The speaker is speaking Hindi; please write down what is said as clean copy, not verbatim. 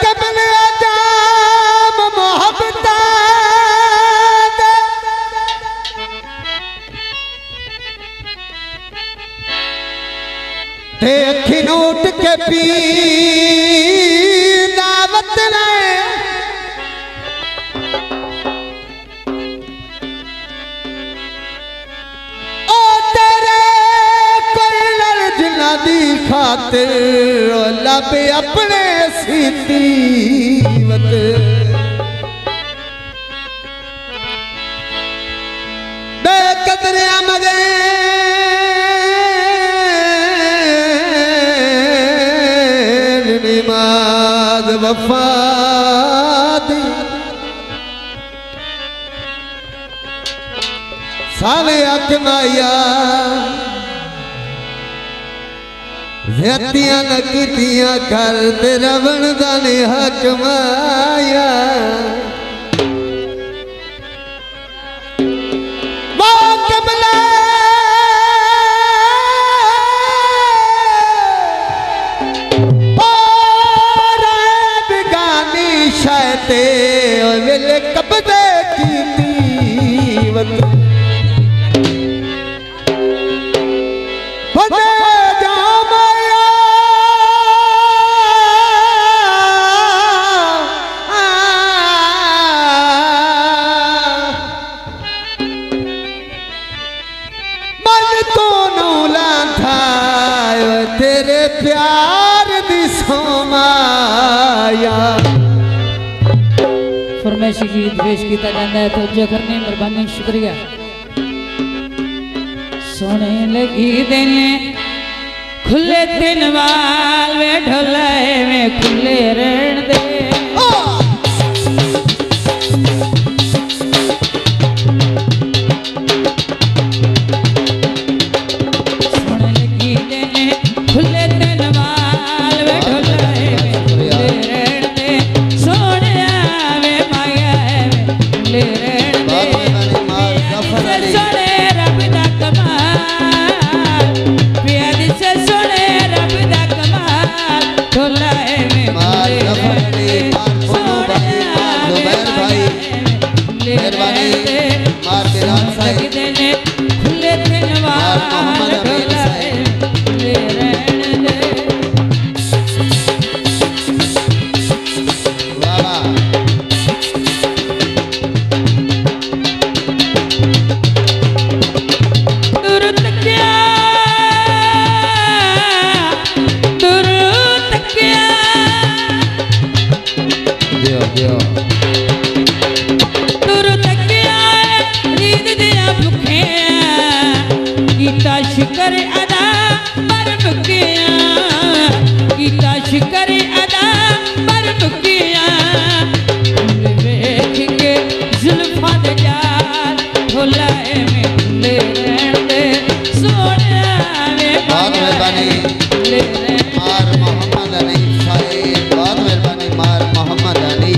कबल जाम मोहब्बत देखी नोट के पी दावत ओ तेरे कोई लर्ज न दी खातिर लब अपने सीतीवत बेकदरिया मगे निमाज वफादी साले अकनाया ज़तियां नकतियां कर तेरा बनदा ने हक माया वो कबला शैते वेले कब्ज़े की दीवत बने जामाया मन तो नौला था तेरे प्यार दी सोमाया फरमाइशी गीत पेश किया जाता है तो जो करने मेहरबानी शुक्रिया सोने लगी देने खुले दिन वाल वे ढोले में खुले रहन दे सोने लगी देने खुले दिन वाल वे ढोले में खुले रहन दे सोने ले सोने रब दा कमाल प्यार से सोने रब दा कमाल ढोला में खुले दिन वाल ढोला ले रहन दे शुक्र अदा पर मुकिया कीता शुक्र अदा पर मुकिया वेख के जुल्फां दे जाल ढोला में ले रहन दे सोने वे बहुत मेहरबानी मार मोहम्मद अली साहिब बहुत मेहरबानी मार मोहम्मद अली